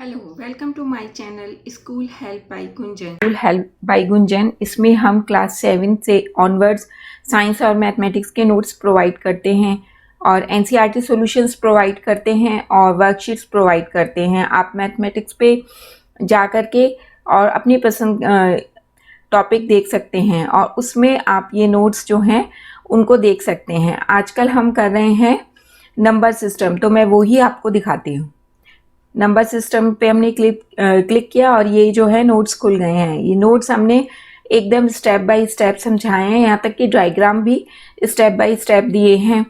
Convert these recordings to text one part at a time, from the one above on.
Hello, welcome to my channel school help by Gunjan. School help by Gunjan, इसमें हम class 7 से onwards science और mathematics के नोट्स प्रोवाइड करते हैं और एनसीईआरटी सॉल्यूशंस प्रोवाइड करते हैं और वर्कशीट्स प्रोवाइड करते हैं। आप मैथमेटिक्स पे जा कर के और अपनी पसंद टॉपिक देख सकते हैं और उसमें आप ये नोट्स जो हैं उनको देख सकते हैं। आजकल हम कर रहे हैं नंबर सिस्टम, तो मैं वो ही आपको दिखाती हूँ। नंबर सिस्टम पे हमने क्लिक किया और ये जो है नोट्स खुल गए हैं। ये नोट्स हमने एकदम स्टेप बाय स्टेप समझाए हैं, यहाँ तक कि डायग्राम भी स्टेप बाय स्टेप दिए हैं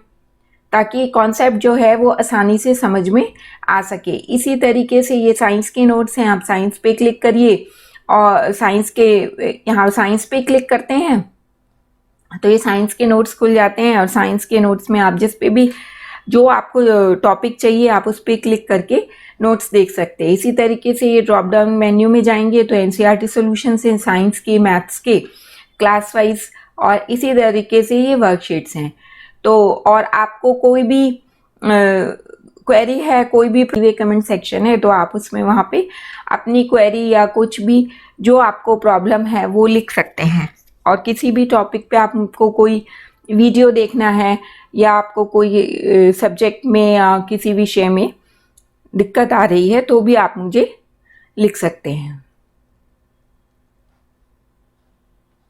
ताकि कॉन्सेप्ट जो है वो आसानी से समझ में आ सके। इसी तरीके से ये साइंस के नोट्स हैं। आप साइंस पे क्लिक करिए और साइंस के यहाँ साइंस पे क्लिक करते हैं तो ये साइंस के नोट्स खुल जाते हैं और साइंस के नोट्स में आप जिस पे भी जो आपको टॉपिक चाहिए आप उस पर क्लिक करके नोट्स देख सकते हैं। इसी तरीके से ये ड्रॉप डाउन मेन्यू में जाएंगे तो एनसीईआरटी सॉल्यूशंस हैं, साइंस के, मैथ्स के, क्लास वाइज, और इसी तरीके से ये वर्कशीट्स हैं। तो और आपको कोई भी क्वेरी है, कोई भी कमेंट सेक्शन है तो आप उसमें वहाँ पे अपनी क्वेरी या कुछ भी जो आपको प्रॉब्लम है वो लिख सकते हैं। और किसी भी टॉपिक पे आपको कोई वीडियो देखना है या आपको कोई सब्जेक्ट में या किसी विषय में दिक्कत आ रही है तो भी आप मुझे लिख सकते हैं।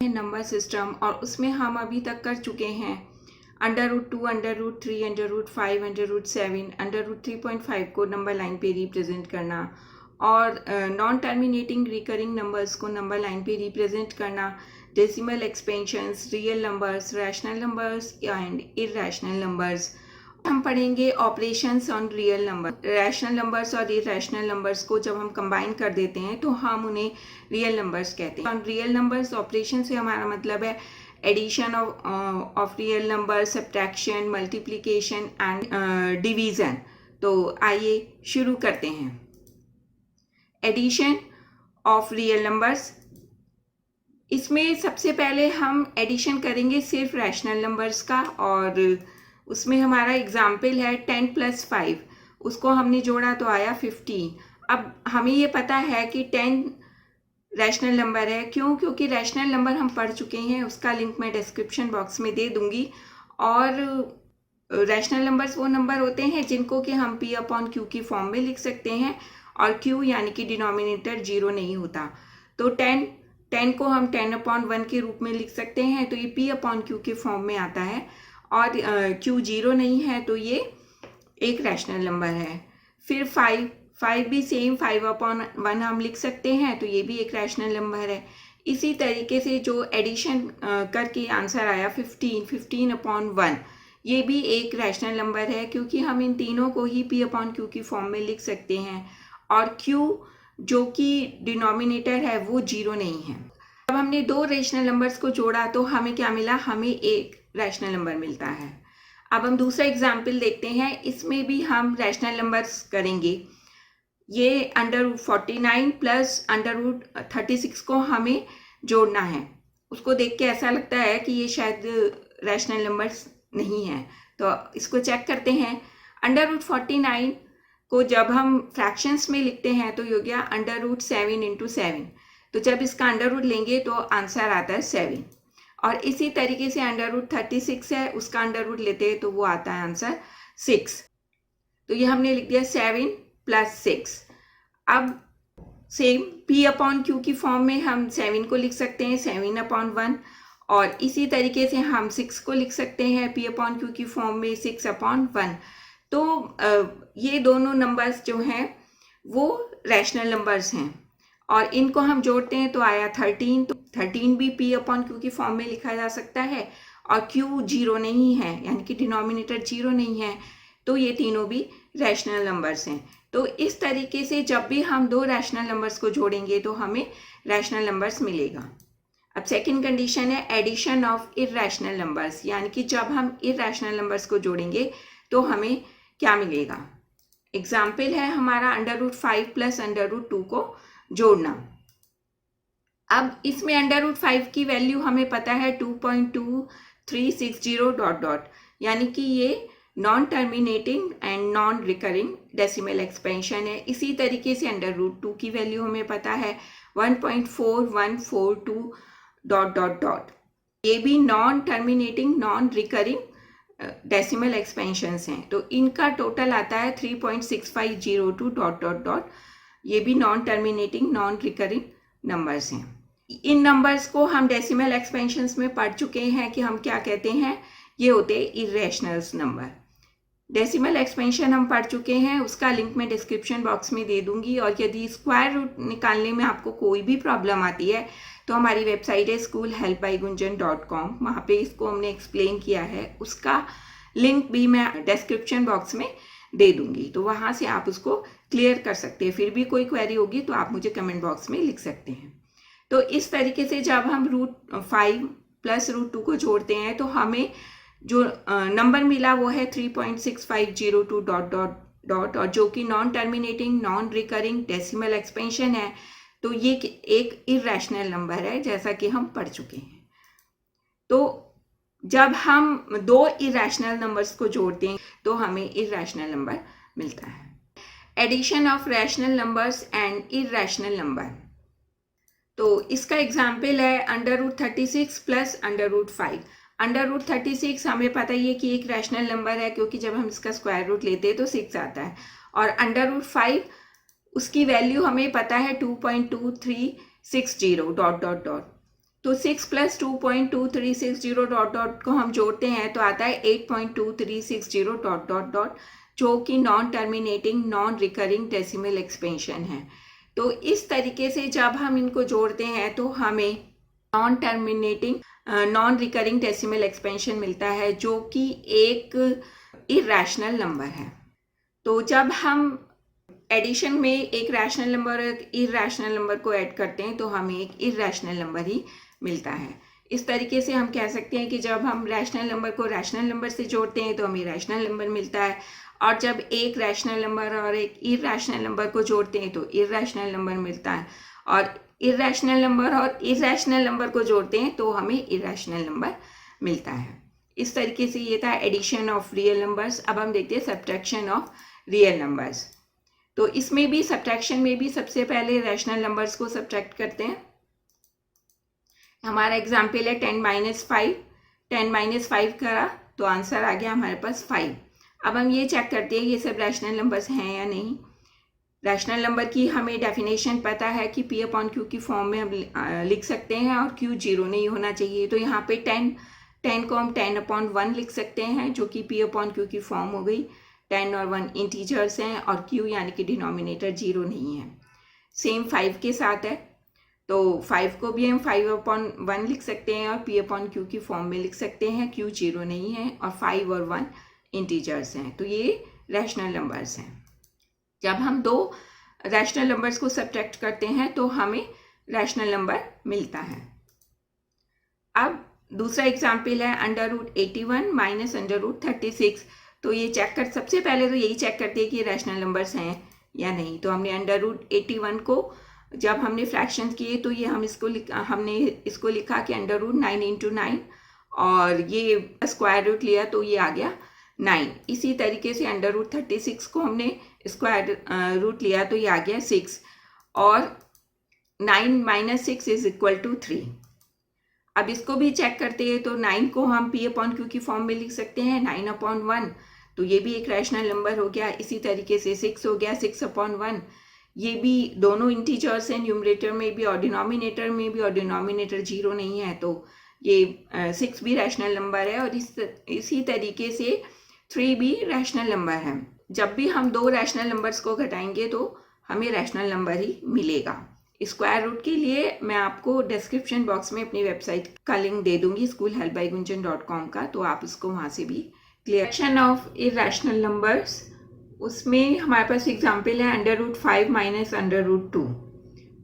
नंबर सिस्टम, और उसमें हम अभी तक कर चुके हैं √2, √3, √5, √7, √3.5 को नंबर लाइन पे रिप्रेजेंट करना और नॉन टर्मिनेटिंग रिकरिंग नंबर्स को नंबर लाइन पे रिप्रेजेंट करना, decimal expansions, real numbers, rational numbers and irrational numbers. हम पढ़ेंगे operations on real number. Rational numbers और इरैशनल नंबर्स को जब हम कंबाइन कर देते हैं तो हम उन्हें रियल नंबर्स कहते हैं। ऑन रियल नंबर्स ऑपरेशन से हमारा मतलब है addition of real number, subtraction, multiplication and division. तो आइए शुरू करते हैं। एडिशन ऑफ रियल नंबर्स, इसमें सबसे पहले हम एडिशन करेंगे सिर्फ रैशनल नंबर्स का और उसमें हमारा एग्जाम्पल है 10 + 5, उसको हमने जोड़ा तो आया 15। अब हमें ये पता है कि 10 रैशनल नंबर है। क्यों? क्योंकि रैशनल नंबर हम पढ़ चुके हैं, उसका लिंक मैं डिस्क्रिप्शन बॉक्स में दे दूंगी। और रैशनल नंबर्स वो नंबर होते हैं जिनको कि हम P/Q की फॉर्म में लिख सकते हैं और Q यानी कि डिनोमिनेटर 0 नहीं होता। तो 10 को हम 10/1 के रूप में लिख सकते हैं, तो ये P/Q के फॉर्म में आता है और Q 0 नहीं है तो ये एक रैशनल नंबर है। फिर 5 भी सेम 5/1 हम लिख सकते हैं, तो ये भी एक रैशनल नंबर है। इसी तरीके से जो एडिशन करके आंसर आया 15/1, ये भी एक रैशनल नंबर है क्योंकि हम इन तीनों को ही P/Q की फॉर्म में लिख सकते हैं और Q जो कि डिनोमिनेटर है वो 0 नहीं है। अब हमने दो रैशनल नंबर्स को जोड़ा तो हमें क्या मिला? हमें एक रैशनल नंबर मिलता है। अब हम दूसरा एग्जाम्पल देखते हैं, इसमें भी हम रैशनल नंबर्स करेंगे। ये √49 + √36 को हमें जोड़ना है। उसको देख के ऐसा लगता है कि ये शायद रैशनल नंबर्स नहीं है, तो इसको चेक करते हैं। √49 को जब हम फ्रैक्शंस में लिखते हैं तो ये हो गया √7 × 7। तो जब इसका अंडर लेंगे तो आंसर आता है 7। और इसी तरीके से √36 है, उसका अंडर लेते हैं तो वो आता है आंसर 6। तो ये हमने लिख दिया 7 + 6। अब सेम P/Q की फॉर्म में हम 7 को लिख सकते हैं 7/1 और इसी तरीके से हम 6 को लिख सकते हैं P/Q की फॉर्म में 6/1। तो ये दोनों नंबर्स जो हैं वो रैशनल नंबर्स हैं और इनको हम जोड़ते हैं तो आया 13। तो 13 भी P/Q की फॉर्म में लिखा जा सकता है और Q 0 नहीं है यानी कि डिनोमिनेटर 0 नहीं है, तो ये तीनों भी रैशनल नंबर्स हैं। तो इस तरीके से जब भी हम दो रैशनल नंबर्स को जोड़ेंगे तो हमें रैशनल नंबर्स मिलेगा। अब सेकंड कंडीशन है एडिशन ऑफ इरैशनल नंबर्स, यानी कि जब हम इरैशनल नंबर्स को जोड़ेंगे तो हमें क्या मिलेगा। एग्जाम्पल है हमारा √5 + √2 को जोड़ना। अब इसमें √5 की वैल्यू हमें पता है 2.2360 ... यानी कि ये non terminating and non recurring decimal expansion है। इसी तरीके से अंडर रूट 2 की वैल्यू हमें पता है 1.4142 डॉट डॉट डॉट। ये भी non terminating non recurring decimal expansions हैं, तो इनका टोटल आता है 3.6502 डॉट डॉट डॉट। ये भी non terminating non recurring numbers हैं। इन नंबर्स को हम डेसिमल एक्सपेंशंस में पढ़ चुके हैं कि हम क्या कहते हैं, ये होते हैं इरेशनल्स नंबर। डेसिमल एक्सपेंशन हम पढ़ चुके हैं, उसका लिंक मैं डिस्क्रिप्शन बॉक्स में दे दूंगी। और यदि स्क्वायर रूट निकालने में आपको कोई भी प्रॉब्लम आती है तो हमारी वेबसाइट है schoolhelpbygunjan.com, वहाँ पे इसको हमने एक्सप्लेन किया है, उसका लिंक भी मैं डिस्क्रिप्शन बॉक्स में दे दूंगी, तो वहाँ से आप उसको क्लियर कर सकते हैं। फिर भी कोई क्वेरी होगी तो आप मुझे कमेंट बॉक्स में लिख सकते हैं। तो इस तरीके से जब हम √5 प्लस √2 को जोड़ते हैं तो हमें जो नंबर मिला वो है 3.6502 डॉट डॉट डॉट, और जो कि non terminating non recurring decimal expansion है। तो ये एक इरेशनल नंबर है, जैसा कि हम पढ़ चुके हैं। तो जब हम दो इरेशनल नंबर्स को जोड़ते हैं तो हमें इरेशनल नंबर मिलता है। Addition of rational numbers and irrational number, तो इसका एग्जाम्पल है √36 प्लस √5। √36 हमें पता ही है कि एक रैशनल नंबर है, क्योंकि जब हम इसका स्क्वायर रूट लेते हैं तो 6 आता है। और √5 उसकी वैल्यू हमें पता है 2.2360 डॉट डॉट डॉट। तो 6 प्लस 2.2360 डॉट डॉट को हम जोड़ते हैं तो आता है 8.2360 डॉट डॉट डॉट, जो कि non terminating non recurring decimal expansion है। तो इस तरीके से जब हम इनको जोड़ते हैं तो हमें non terminating non recurring decimal expansion मिलता है, जो कि एक इरेशनल नंबर है। तो जब हम एडिशन में एक रैशनल नंबर और एक इरेशनल नंबर को ऐड करते हैं तो हमें एक इरेशनल नंबर ही मिलता है। इस तरीके से हम कह सकते हैं कि जब हम रैशनल नंबर को रैशनल नंबर से जोड़ते हैं तो हमें रैशनल नंबर मिलता है, और जब एक रैशनल नंबर और एक इरेशनल नंबर को जोड़ते हैं तो इरेशनल नंबर मिलता है, और इरेशनल नंबर और इरेशनल नंबर को जोड़ते हैं तो हमें इरेशनल नंबर मिलता है। इस तरीके से ये था एडिशन ऑफ रियल नंबर्स। अब हम देखते हैं सब्ट्रैक्शन ऑफ रियल नंबर्स। तो इसमें भी सब्ट्रैक्शन में भी सबसे पहले रैशनल नंबर्स को सब्ट्रैक्ट करते हैं। हमारा एग्जाम्पल है 10-5। 10-5 करा तो आंसर आ गया हमारे पास 5। अब हम ये चेक करते हैं ये सब रैशनल नंबर्स हैं या नहीं। रैशनल नंबर की हमें डेफिनेशन पता है कि P/Q की फॉर्म में हम लिख सकते हैं, और Q 0 नहीं होना चाहिए। तो यहाँ पे 10 को हम 10/1 लिख सकते हैं, जो कि P/Q की फॉर्म हो गई। 10 और 1 इंटीजर्स हैं, और Q यानी कि डिनोमिनेटर 0 नहीं है। सेम 5 के साथ है, तो 5 को भी हम 5/1 लिख सकते हैं और P/Q की फॉर्म में लिख सकते हैं। Q 0 नहीं है, और 5 और 1 इंटीजर्स हैं, तो ये रैशनल नंबर्स हैं। जब हम दो रैशनल नंबर्स को सब्ट्रैक्ट करते हैं तो हमें रैशनल नंबर मिलता है। अब दूसरा एग्जाम्पल है √81 माइनस √36। तो ये चेक कर, सबसे पहले तो यही चेक करते हैं कि ये रैशनल नंबर्स हैं या नहीं। तो हमने √81 को जब हमने फ्रैक्शन किए तो ये हमने इसको लिखा कि √9 × 9, और ये स्क्वायर रूट लिया तो ये आ गया 9। इसी तरीके से √36 को हमने स्क्वायर रूट लिया तो ये आ गया 6, और 9 - 6 = 3। अब इसको भी चेक करते हैं तो 9 को हम P/Q की फॉर्म में लिख सकते हैं 9/1, तो ये भी एक रैशनल नंबर हो गया। इसी तरीके से 6 हो गया 6/1। ये भी दोनों इंटीजर्स हैं, न्यूमरेटर में भी और डिनोमिनेटर में भी, और डिनोमिनेटर 0 नहीं है, तो ये 6 भी रैशनल नंबर है। और इसी तरीके से 3 भी रैशनल नंबर है। जब भी हम दो रैशनल नंबर्स को घटाएंगे तो हमें रैशनल नंबर ही मिलेगा। स्क्वायर रूट के लिए मैं आपको डिस्क्रिप्शन बॉक्स में अपनी वेबसाइट का लिंक दे दूंगी schoolhelpbygunjan.com का, तो आप इसको वहाँ से भी क्लियर। ऑफ इरेशनल नंबर्स, उसमें हमारे पास एग्जाम्पल है √5 माइनस √2।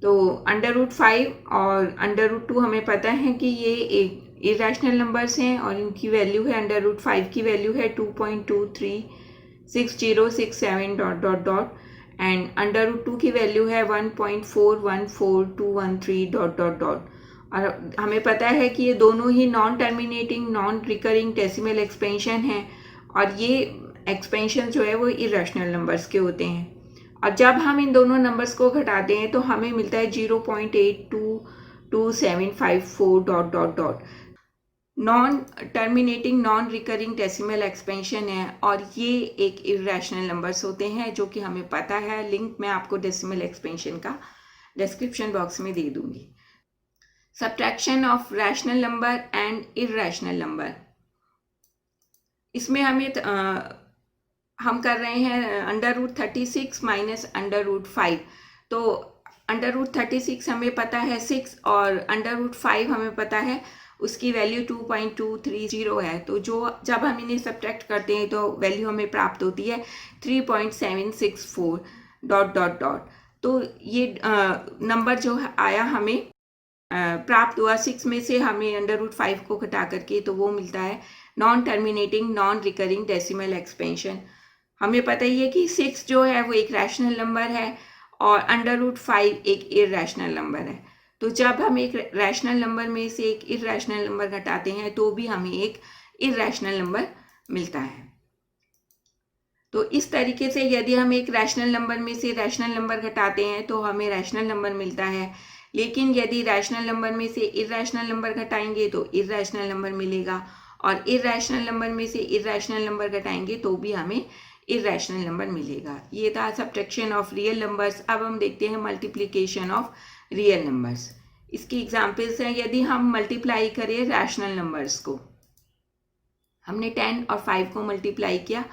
तो √5 और √2 हमें पता है कि ये एक इरेशनल नंबर्स हैं, और इनकी वैल्यू है √5 की वैल्यू है 2.236067 डॉट डॉट डॉट, एंड √2 की वैल्यू है 1.414213 डॉट डॉट डॉट। और हमें पता है कि ये दोनों ही non terminating non recurring decimal expansion हैं, और ये एक्सपेंशन जो है वो इरेशनल नंबर्स के होते हैं। और जब हम इन दोनों नंबर्स को घटाते हैं तो हमें मिलता है 0.822754 dot dot dot. Non terminating non recurring decimal expansion है और ये एक इरेशनल नंबर्स होते हैं जो कि हमें पता है। लिंक मैं आपको डेसिमल एक्सपेंशन का डिस्क्रिप्शन बॉक्स में दे दूंगी। Subtraction of rational number and irrational number, इसमें हम कर रहे हैं √36 माइनस √5। तो √36 हमें पता है 6 और √5 हमें पता है उसकी वैल्यू 2.230 है। तो जब हम इन्हें सब्ट्रैक्ट करते हैं तो वैल्यू हमें प्राप्त होती है 3.764 डॉट डॉट डॉट। तो ये नंबर जो आया हमें प्राप्त हुआ 6 में से हमें √5 को घटा करके, तो वो मिलता है non terminating non recurring decimal expansion. हमें पता ही है कि 6 जो है वो एक रैशनल नंबर है और √5 एक इरेशनल नंबर है। तो जब हम एक रैशनल नंबर में से एक इरेशनल नंबर घटाते हैं तो भी हमें एक इरेशनल नंबर मिलता है। तो इस तरीके से यदि हम एक रैशनल नंबर में से रैशनल नंबर घटाते हैं तो हमें रैशनल नंबर मिलता है, लेकिन यदि रैशनल नंबर में से इरेशनल नंबर घटाएंगे तो इरेशनल नंबर मिलेगा, और इरेशनल नंबर में से इरेशनल नंबर घटाएंगे तो भी हमें इरेशनल नंबर मिलेगा। ये था सब्ट्रैक्शन ऑफ रियल नंबर्स। अब हम देखते हैं मल्टीप्लिकेशन ऑफ रियल नंबर्स। इसकी एग्जांपल्स हैं, यदि हम मल्टीप्लाई करें रैशनल नंबर्स को, हमने 10 और 5 को मल्टीप्लाई किया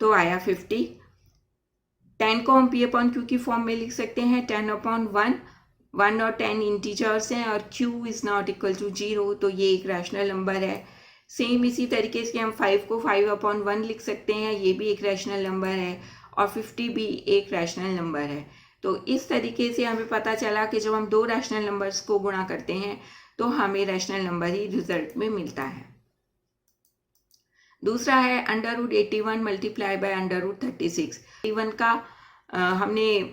तो आया 50। 10 को हम P/Q की फॉर्म में लिख सकते हैं 10/1। 1 और 10 इंटीजर्स हैं और Q is not equal to 0, तो ये एक रैशनल नंबर है। सेम इसी तरीके से हम 5 को 5/1 लिख सकते हैं, ये भी एक रैशनल नंबर है, और 50 भी एक रैशनल नंबर है। तो इस तरीके से हमें पता चला कि जब हम दो रैशनल नंबर्स को गुणा करते हैं तो हमें रैशनल नंबर ही रिजल्ट में मिलता है। दूसरा है √81 मल्टीप्लाई बाय √36। 81 का हमने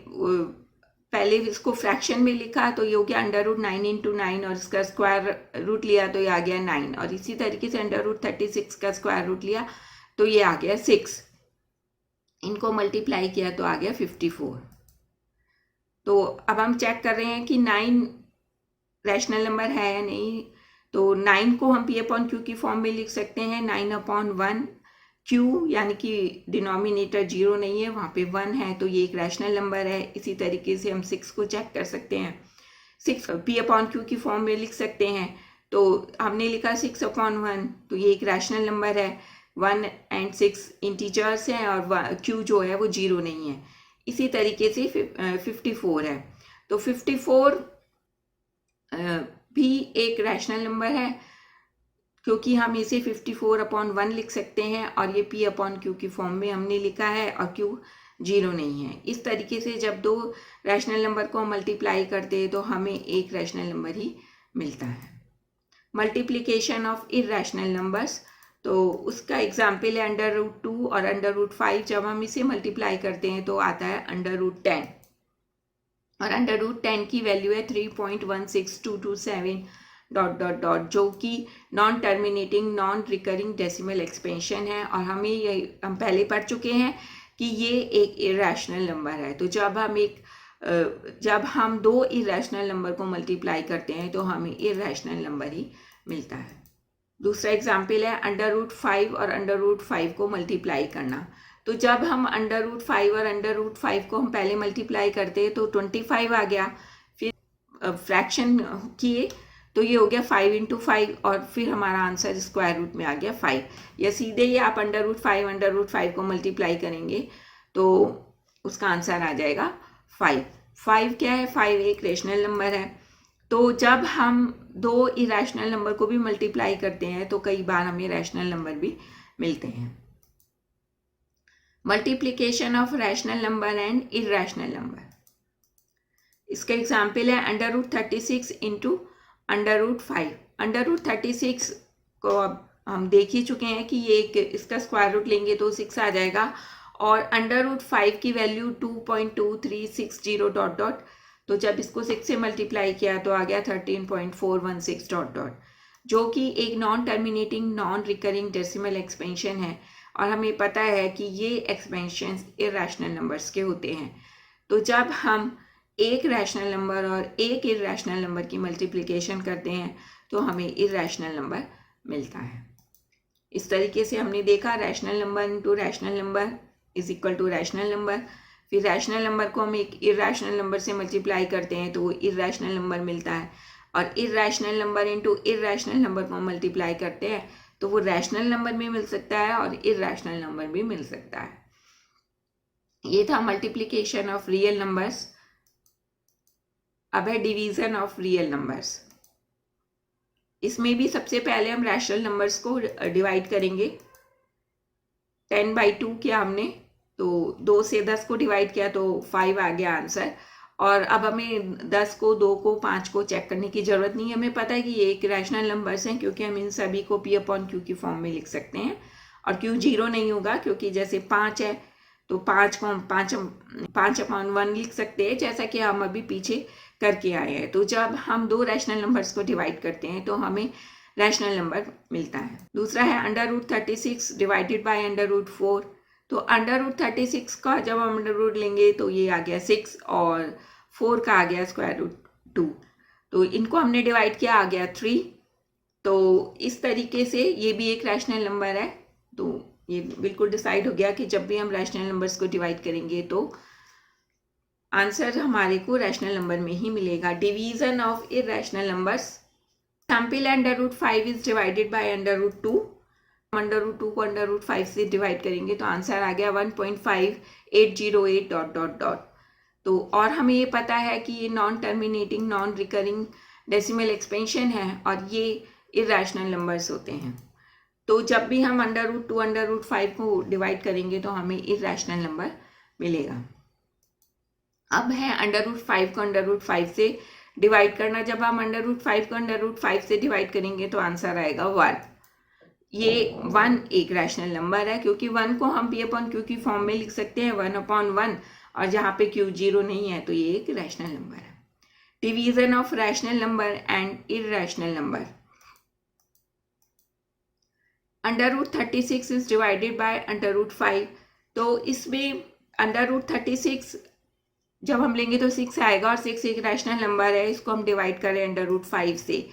पहले इसको फ्रैक्शन में लिखा तो ये हो गया √9 × 9 और इसका स्क्वायर रूट लिया तो ये आ गया 9, और इसी तरीके से √36 का स्क्वायर रूट लिया तो ये आ गया 6। इनको मल्टीप्लाई किया तो आ गया 54। तो अब हम चेक कर रहे हैं कि 9 रैशनल नंबर है या नहीं। तो 9 को हम P/Q की फॉर्म में लिख सकते हैं 9/1। Q यानी कि डिनोमिनेटर 0 नहीं है, वहाँ पे 1 है, तो ये एक रैशनल नंबर है। इसी तरीके से हम 6 को चेक कर सकते हैं, 6 P/Q की फॉर्म में लिख सकते हैं। तो हमने लिखा 6/1, तो ये एक रैशनल नंबर है। 1 और 6 इंटीजर्स हैं और Q जो है वो 0 नहीं है। इसी तरीके से 54 है, तो 54 भी एक रैशनल नंबर है क्योंकि हम इसे 54/1 लिख सकते हैं, और ये P/Q की फॉर्म में हमने लिखा है और Q 0 नहीं है। इस तरीके से जब दो रैशनल नंबर को मल्टीप्लाई करते हैं तो हमें एक रैशनल नंबर ही मिलता है। मल्टीप्लिकेशन ऑफ इरेशनल नंबर्स, तो उसका एग्जाम्पल है √2 और √5। जब हम इसे मल्टीप्लाई करते हैं तो आता है √10, और √10 की वैल्यू है 3.16227 डॉट डॉट डॉट, जो कि non terminating non recurring decimal expansion है। और हम पहले पढ़ चुके हैं कि ये एक इरेशनल नंबर है। तो जब हम दो इरेशनल नंबर को मल्टीप्लाई करते हैं तो हमें इरेशनल नंबर ही मिलता है। दूसरा एग्जाम्पल है √5 और √5 को मल्टीप्लाई करना। तो जब हम √5 और √5 को हम पहले मल्टीप्लाई करते हैं तो 25 आ गया, फिर फ्रैक्शन किए तो ये हो गया 5 × 5, और फिर हमारा आंसर स्क्वायर रूट में आ गया 5। या सीधे ही आप √5 को मल्टीप्लाई करेंगे तो उसका आंसर आ जाएगा 5। 5 क्या है? 5 एक रेशनल नंबर है। तो जब हम दो इरेशनल नंबर को भी मल्टीप्लाई करते हैं तो कई बार हमें रैशनल नंबर भी मिलते हैं। Multiplication of rational number and irrational number, इसका एग्जाम्पल है √36 × √5। √36 को अब हम देख ही चुके हैं कि ये इसका स्क्वायर रूट लेंगे तो 6 आ जाएगा, और √5 की वैल्यू 2.2360 डॉट डॉट, तो जब इसको 6 से मल्टीप्लाई किया तो आ गया 13.416 डॉट डॉट, जो कि एक non terminating non recurring decimal expansion है। और हमें पता है कि ये एक्सपेंशंस इरेशनल नंबर्स के होते हैं। तो जब हम एक रैशनल नंबर और एक इरेशनल नंबर की मल्टीप्लिकेशन करते हैं तो हमें इरेशनल नंबर मिलता है। इस तरीके से हमने देखा rational number into rational number is equal to rational number. फिर रैशनल नंबर को हम एक इरेशनल नंबर से मल्टीप्लाई करते हैं तो वो इरेशनल नंबर मिलता है, और irrational number into irrational number को मल्टीप्लाई करते हैं तो वो रैशनल नंबर भी मिल सकता है और इरेशनल नंबर भी मिल सकता है। ये था मल्टीप्लिकेशन ऑफ रियल नंबर्स। अब है डिवीजन ऑफ रियल नंबर्स। इसमें भी सबसे पहले हम रैशनल नंबर्स को डिवाइड करेंगे। 10/2 किया हमने, तो 2 से 10 को डिवाइड किया तो 5 आ गया आंसर। और अब हमें 10 को, 2 को, 5 को चेक करने की ज़रूरत नहीं है। हमें पता है कि ये एक रैशनल नंबर्स हैं क्योंकि हम इन सभी को P/Q की फॉर्म में लिख सकते हैं। और Q 0 नहीं होगा क्योंकि जैसे 5 है तो 5 को हम 5/1 लिख सकते हैं, जैसा कि हम अभी पीछे करके आए हैं। तो जब हम दो रैशनल नंबर्स को डिवाइड करते हैं तो हमें रैशनल नंबर मिलता है। दूसरा है √36 डिवाइडेड बाय √4। तो √36 का जब हम अंडर रूट लेंगे तो ये आ गया 6 और 4 का आ गया √2। तो इनको हमने डिवाइड किया, आ गया 3। तो इस तरीके से ये भी एक रैशनल नंबर है। तो ये बिल्कुल डिसाइड हो गया कि जब भी हम रैशनल नंबर्स को डिवाइड करेंगे तो आंसर हमारे को रैशनल नंबर में ही मिलेगा। Division of irrational numbers. Example √5 is divided by √2। √2 को √5 से डिवाइड करेंगे तो आंसर आ गया 1.5808 ... तो और हमें ये पता है कि ये non terminating non recurring decimal expansion है और ये इरेशनल नंबर्स होते हैं। तो जब भी हम √2 √5 को डिवाइड करेंगे तो हमें इरेशनल नंबर मिलेगा। अब है √5 को √5 से डिवाइड करना। जब हम √5 को √5 से डिवाइड करेंगे तो आंसर आएगा 1। ये 1 एक रैशनल नंबर है क्योंकि 1 को हम P/Q की फॉर्म में लिख सकते हैं 1/1, और जहाँ पे Q 0 नहीं है तो ये एक रैशनल नंबर है। Division of rational number and irrational number. √36 is divided by √5। तो इसमें √36 जब हम लेंगे तो 6 आएगा और 6 एक रैशनल नंबर है। इसको हम डिवाइड करें √5 से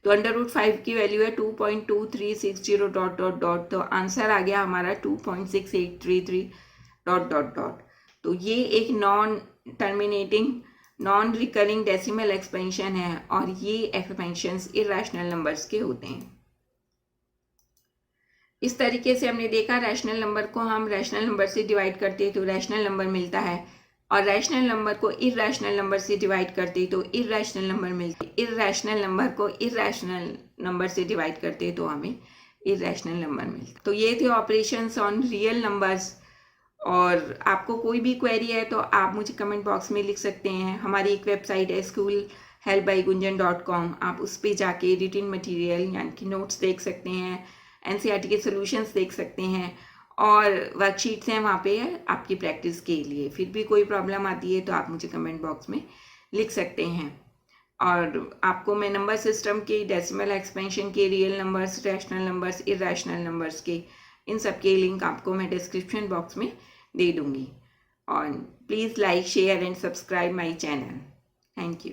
तो √5 की वैल्यू है 2.2360 ... तो आंसर आ गया हमारा 2.6833 ... तो ये एक non terminating non recurring decimal expansion है और ये एक्सपेंशंस इरेशनल नंबर्स के होते हैं। इस तरीके से हमने देखा रैशनल नंबर को हम रैशनल नंबर से डिवाइड करते हैं तो रैशनल नंबर मिलता है, और रैशनल नंबर को इरेशनल नंबर से डिवाइड करते तो इरेशनल नंबर मिलता है। इरेशनल नंबर को इरेशनल नंबर से डिवाइड करते तो हमें इरेशनल नंबर मिलता। तो ये थे ऑपरेशंस ऑन रियल नंबर्स। और आपको कोई भी क्वेरी है तो आप मुझे कमेंट बॉक्स में लिख सकते हैं। हमारी एक वेबसाइट है schoolhelpbygunjan.com। आप उस पर जाके रिटन मटेरियल यानी कि नोट्स देख सकते हैं, NCERT के सॉल्यूशंस देख सकते हैं, और वर्कशीट्स हैं वहाँ पे आपकी प्रैक्टिस के लिए। फिर भी कोई प्रॉब्लम आती है तो आप मुझे कमेंट बॉक्स में लिख सकते हैं। और आपको मैं नंबर सिस्टम के, डेसिमल एक्सपेंशन के, real numbers, rational numbers, irrational numbers के, इन सब के लिंक आपको मैं डिस्क्रिप्शन बॉक्स में दे दूँगी। और please like, share and subscribe my channel. Thank you.